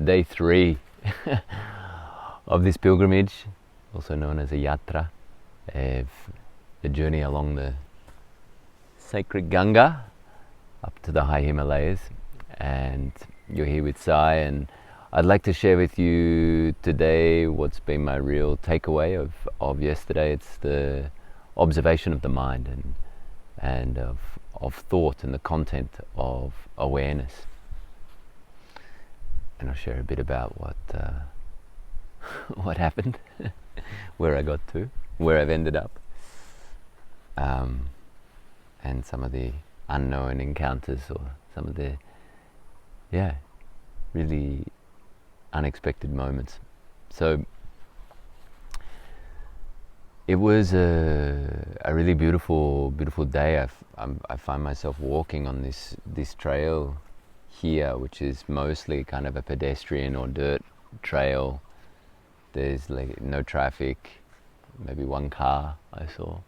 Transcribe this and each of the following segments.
day 3 of this pilgrimage, also known as a yatra, the journey along the sacred Ganga up to the high Himalayas. And you're here with Sai, and I'd like to share with you today what's been my real takeaway of yesterday. It's the observation of the mind and of thought and the content of awareness. And I'll share a bit about what happened, where I got to, where I've ended up, and some of the unknown encounters, or some of the really unexpected moments. So it was a really beautiful day. I find myself walking on this trail here, which is mostly kind of a pedestrian or dirt trail. There's like no traffic, maybe one car I saw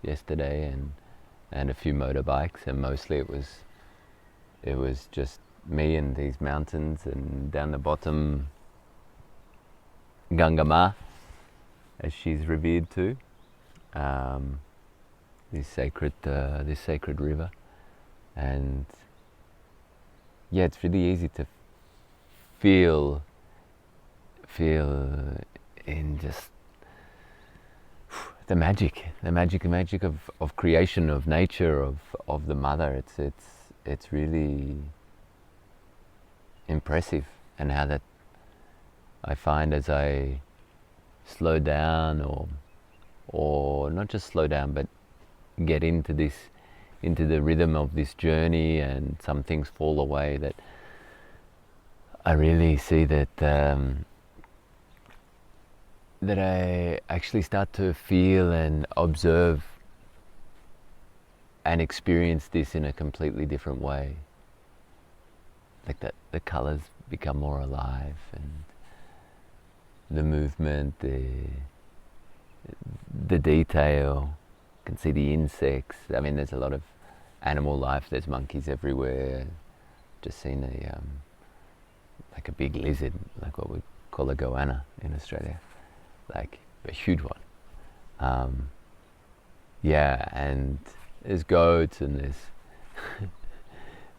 yesterday, and a few motorbikes, and mostly it was just me and these mountains, and down the bottom Ganga Ma, as she's revered too, this sacred river. And yeah, it's really easy to feel in just the magic of creation, of nature, of the mother. It's really impressive, and how that I find as I slow down, or not just slow down, but get into the rhythm of this journey, and some things fall away, that I really see that that I actually start to feel and observe and experience this in a completely different way. Like that the colors become more alive, and the movement, the detail. You can see the insects. I mean, there's a lot of animal life. There's monkeys everywhere. Just seen like a big lizard, like what we call a goanna in Australia, like a huge one. And there's goats, and there's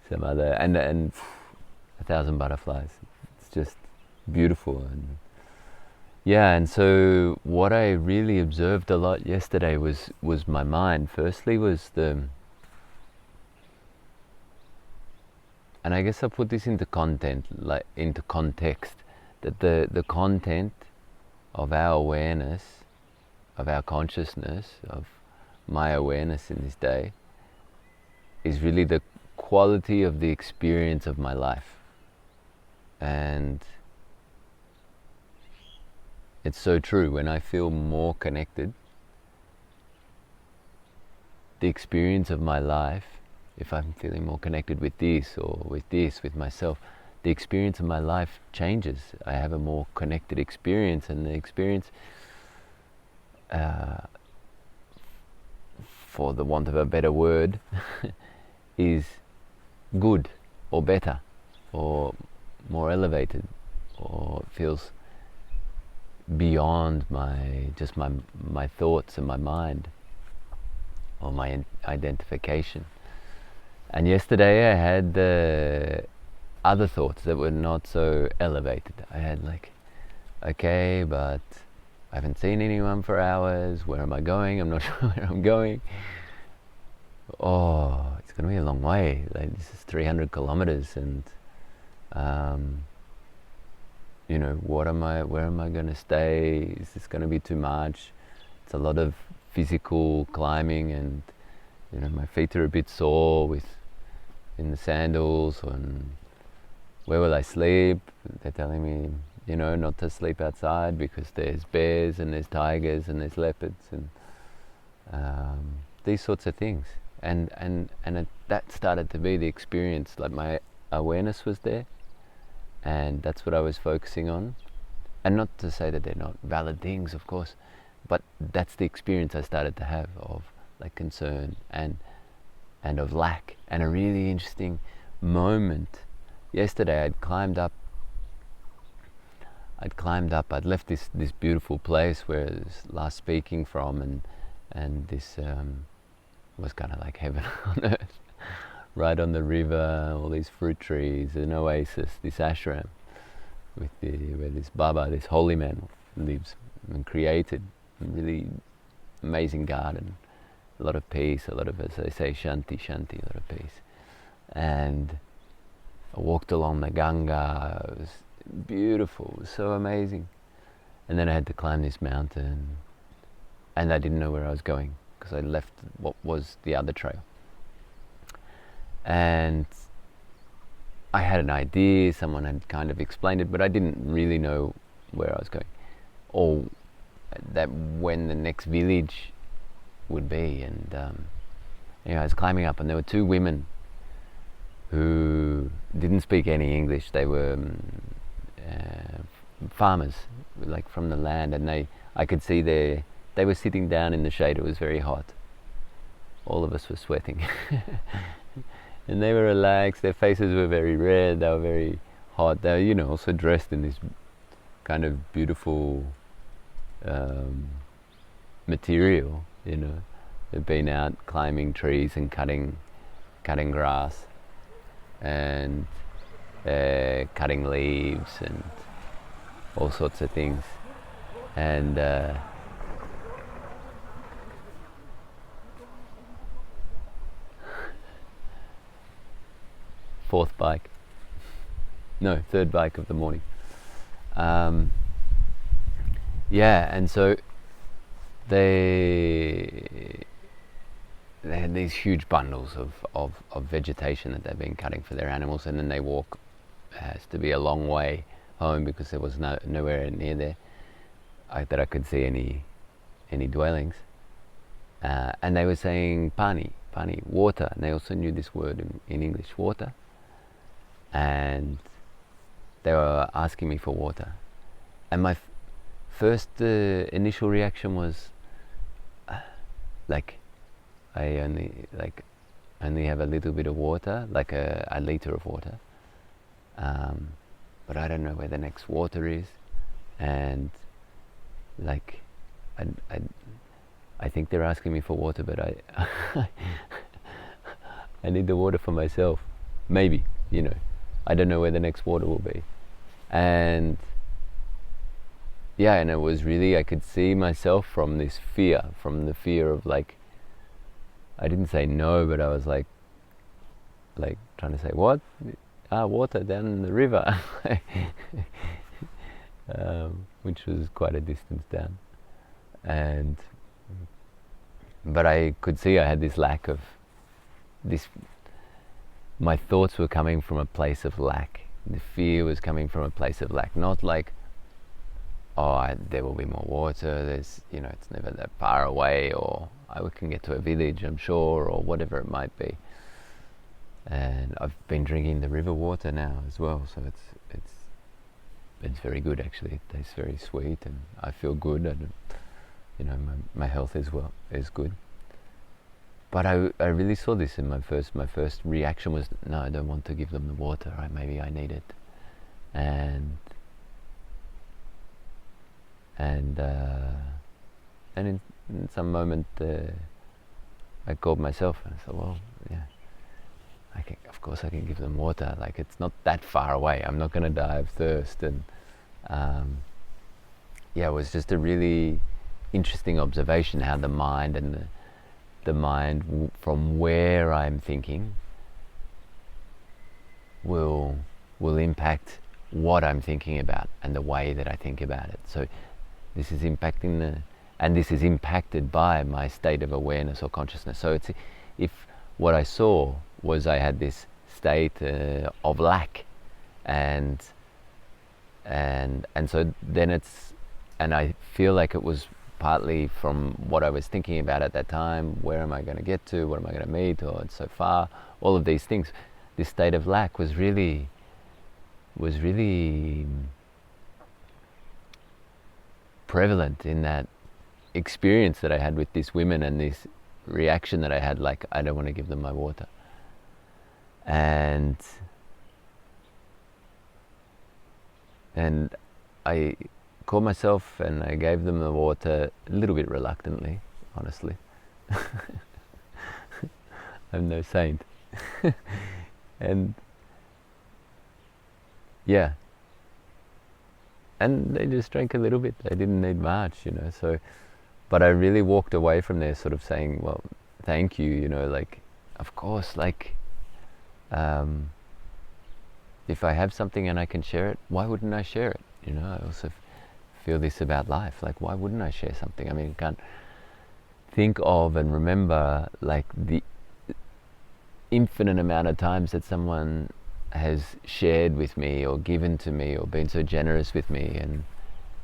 some other, and 1,000 butterflies. It's just beautiful. And so what I really observed a lot yesterday was my mind. Firstly was and I guess I'll put this into context, that the content of our awareness, of our consciousness, of my awareness in this day, is really the quality of the experience of my life. And it's so true. When I feel more connected, the experience of my life, if I'm feeling more connected with this, or with myself, the experience of my life changes. I have a more connected experience, and the experience, for the want of a better word, is good, or better, or more elevated, or feels beyond my thoughts and my mind, or my identification. And yesterday I had other thoughts that were not so elevated. I had like, okay, but I haven't seen anyone for hours. Where am I going? I'm not sure where I'm going. Oh, it's going to be a long way. Like, this is 300 kilometers, and where am I going to stay? Is this going to be too much? It's a lot of physical climbing, and my feet are a bit sore in the sandals. And where will I sleep? They're telling me, not to sleep outside because there's bears, and there's tigers, and there's leopards, and these sorts of things. And that started to be the experience. Like, my awareness was there, and that's what I was focusing on. And not to say that they're not valid things, of course, but that's the experience I started to have of like concern and of lack. And a really interesting moment yesterday, I'd climbed up I'd climbed up. I'd left this beautiful place where I was last speaking from, and this was kind of like heaven on earth, right on the river, all these fruit trees, an oasis, this ashram with where this Baba, this holy man, lives and created a really amazing garden, a lot of peace, a lot of, as they say, shanti, shanti, a lot of peace. And I walked along the Ganga. It was beautiful. It was so amazing. And then I had to climb this mountain, and I didn't know where I was going because I left what was the other trail. And I had an idea, someone had kind of explained it, but I didn't really know where I was going or that when the next village would be. And I was climbing up, and there were two women who didn't speak any English. They were farmers, like from the land, and I could see they were sitting down in the shade. It was very hot. All of us were sweating. And they were relaxed. Their faces were very red. They were very hot. They were, also dressed in this kind of beautiful material. They've been out climbing trees and cutting grass, and cutting leaves and all sorts of things. And third bike of the morning. And so they had these huge bundles of vegetation that they've been cutting for their animals, and then they walk. It has to be a long way home because there was nowhere near there that I could see any dwellings. And they were saying pani, water, and they also knew this word in English, water. And they were asking me for water, and my first initial reaction was I only have a little bit of water, like a liter of water, but I don't know where the next water is, and I think they're asking me for water, but I need the water for myself, maybe, I don't know where the next water will be. And and it was really, I could see myself from the fear of I didn't say no, but I was like trying to say, what? Water down in the river. Which was quite a distance down. But I could see I had this lack of this. My thoughts were coming from a place of lack. The fear was coming from a place of lack, not like, there will be more water, there's, it's never that far away, or we can get to a village, I'm sure, or whatever it might be. And I've been drinking the river water now as well, so it's very good actually. It tastes very sweet, and I feel good, and my health is good. But I really saw this in my first reaction was, no, I don't want to give them the water. Maybe I need it, and in some moment I called myself and I thought, well, yeah, of course I can give them water. Like, it's not that far away. I'm not going to die of thirst. And it was just a really interesting observation how the mind and the mind from where I'm thinking will impact what I'm thinking about and the way that I think about it. So this is impacting this is impacted by my state of awareness or consciousness. So if what I saw was I had this state of lack, and so then and I feel like it was partly from what I was thinking about at that time. Where am I going to get to? What am I going to meet? Or it's so far. All of these things. This state of lack was really prevalent in that experience that I had with these women, and this reaction that I had, like, I don't want to give them my water. And I caught myself and I gave them the water a little bit reluctantly, honestly. I'm no saint. And yeah, and they just drank a little bit. They didn't need much, you know. So, but I really walked away from there sort of saying, well, thank you, you know, like, of course, like, if I have something and I can share it, why wouldn't I share it? You know, I also feel this about life. Like, why wouldn't I share something? I mean, I can't think of and remember like the infinite amount of times that someone has shared with me or given to me or been so generous with me,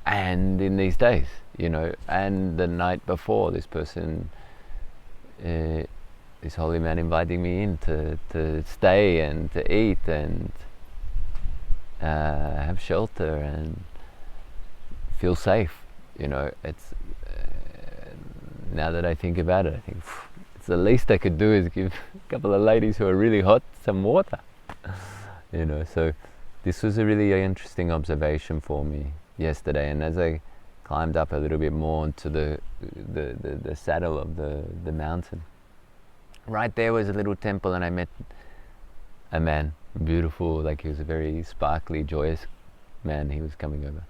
and in these days, you know, and the night before, this person, this holy man inviting me in to stay and to eat and have shelter and feel safe, you know. It's now that I think about it, I think it's the least I could do is give a couple of ladies who are really hot some water, you know. So this was a really interesting observation for me yesterday, and as I climbed up a little bit more into the saddle of the mountain, right there was a little temple, and I met a man, beautiful, like he was a very sparkly, joyous man. He was coming over,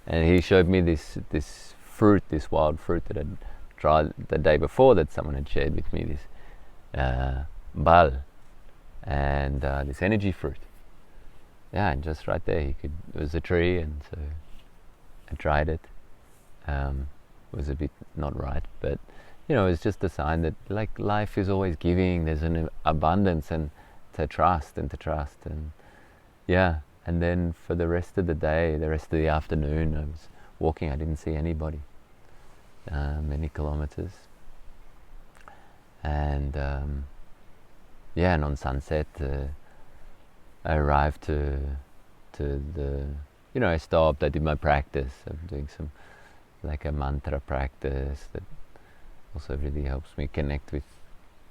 and he showed me this fruit, this wild fruit that I'd tried the day before, that someone had shared with me, this bal, and this energy fruit. Yeah, and just right there, it was a tree, and so I tried it. It was a bit not right, but you know, it's just a sign that like life is always giving. There's an abundance, and to trust, and yeah. And then for the rest of the day, the rest of the afternoon, I was walking. I didn't see anybody. Many kilometers, and yeah, and on sunset, I arrived to the, you know, I stopped. I did my practice. I'm doing some like a mantra practice that also really helps me connect with,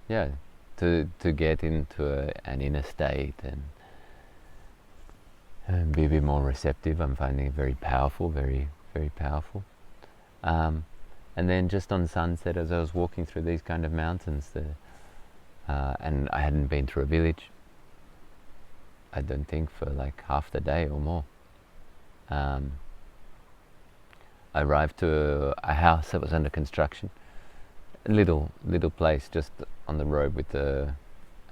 yeah, to get into an inner state and be a bit more receptive. I'm finding it very powerful, very, very powerful. And then just on sunset, as I was walking through these kind of mountains, and I hadn't been through a village, I don't think, for like half the day or more. I arrived to a house that was under construction, a little place just on the road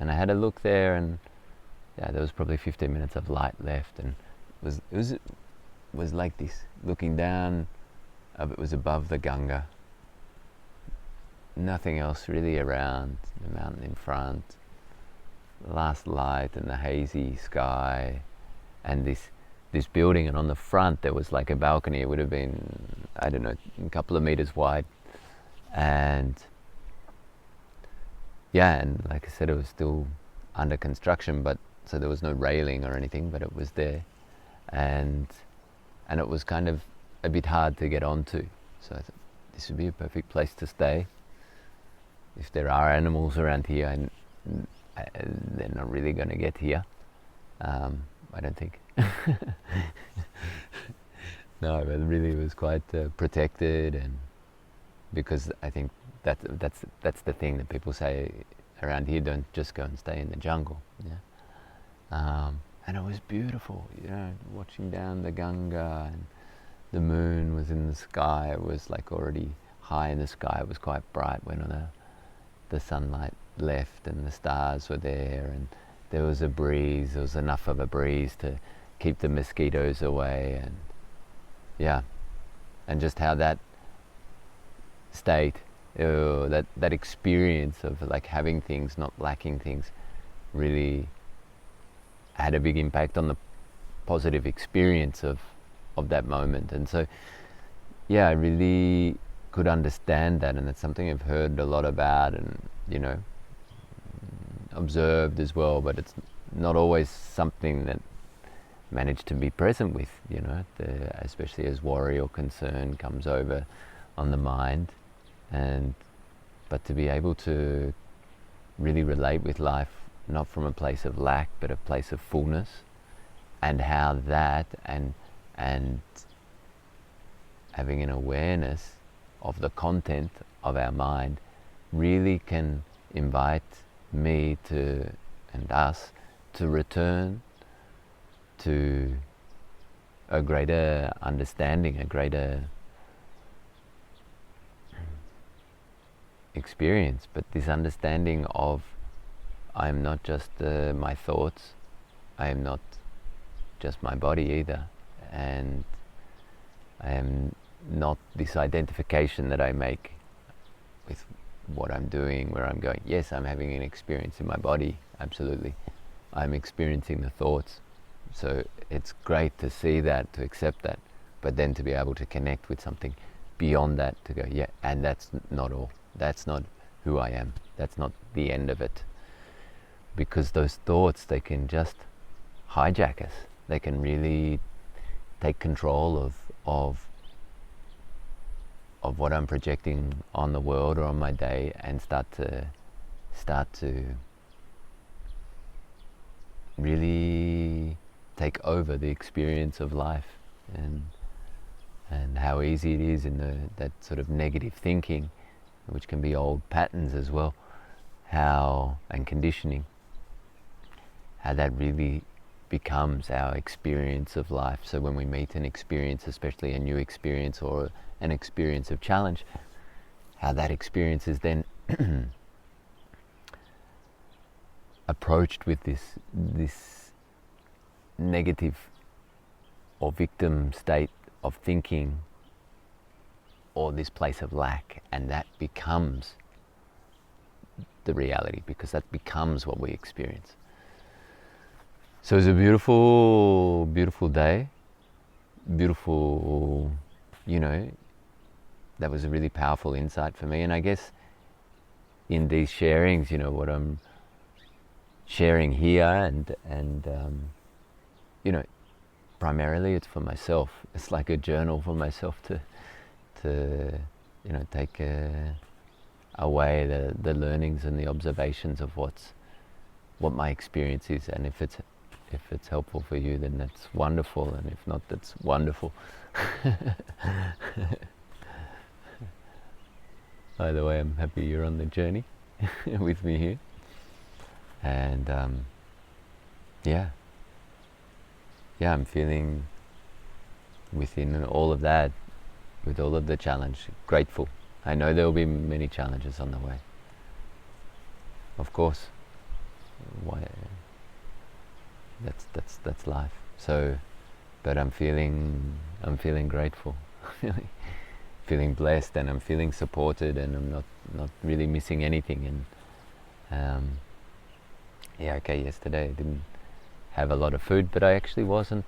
and I had a look there, and yeah, there was probably 15 minutes of light left, and it was like this, looking down. It was above the Ganga. Nothing else really around, the mountain in front, the last light and the hazy sky, and this building, and on the front there was like a balcony. It would have been, I don't know, a couple of meters wide, and yeah, and like I said, it was still under construction, but so there was no railing or anything, but it was there, and it was kind of a bit hard to get onto. So I thought this would be a perfect place to stay. If there are animals around here, they're not really going to get here. I don't think. No, but really it was quite protected, and because I think that's the thing that people say around here: don't just go and stay in the jungle. Yeah. And it was beautiful, you know, watching down the Ganga, and the moon was in the sky. It was like already high in the sky. It was quite bright when the sunlight left, and the stars were there, and there was a breeze. There was enough of a breeze to keep the mosquitoes away, and yeah, and just how that state, that experience of like having things, not lacking things, really had a big impact on the positive experience of that moment. And so yeah, I really could understand that, and that's something I've heard a lot about, and you know, observed as well, but it's not always something that managed to be present with, you know, especially as worry or concern comes over on the mind, but to be able to really relate with life, not from a place of lack, but a place of fullness, and how that and having an awareness of the content of our mind really can invite me to, and us, to return to a greater understanding, a greater experience. But this understanding of I am not just my thoughts, I am not just my body either, and I am not this identification that I make with what I'm doing, where I'm going. Yes, I'm having an experience in my body, absolutely. I'm experiencing the thoughts. So it's great to see that, to accept that, but then to be able to connect with something beyond that, to go, yeah, and that's not all. That's not who I am. That's not the end of it. Because those thoughts, they can just hijack us. They can really take control of what I'm projecting on the world or on my day, and start to really take over the experience of life, and how easy it is in that sort of negative thinking, which can be old patterns as well, and conditioning, how that really becomes our experience of life. So when we meet an experience, especially a new experience or an experience of challenge, how that experience is then approached with this negative or victim state of thinking, or this place of lack, and that becomes the reality, because that becomes what we experience. So it's a beautiful, beautiful day, beautiful, that was a really powerful insight for me. And I guess in these sharings, what I'm sharing here, and primarily it's for myself. It's like a journal for myself to take away the learnings and the observations of what my experience is. And if it's helpful for you, then that's wonderful, and if not, that's wonderful. Either way, I'm happy you're on the journey with me here. And I'm feeling within all of that, with all of the challenge, grateful. I know there will be many challenges on the way, of course. Why? That's life. So, but I'm feeling grateful, feeling blessed, and I'm feeling supported, and I'm not really missing anything. And yesterday I didn't have a lot of food, but I actually wasn't.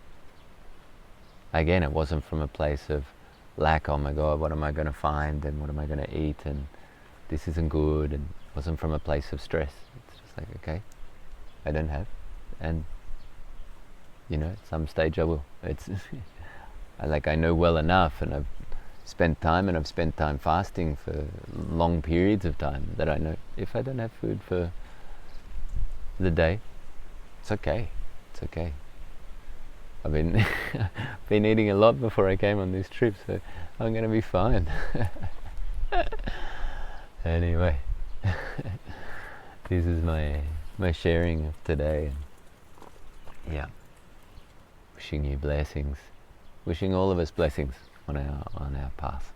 Again, it wasn't from a place of lack. Oh my God, what am I going to find, and what am I going to eat, and this isn't good. And it wasn't from a place of stress. It's just like, okay, I don't have, and at some stage I will. It's I know well enough, and I've spent time fasting for long periods of time, that I know if I don't have food for the day, it's okay. It's okay. I've been eating a lot before I came on this trip, so I'm gonna be fine. Anyway, this is my sharing of today, and wishing you blessings, wishing all of us blessings on our path.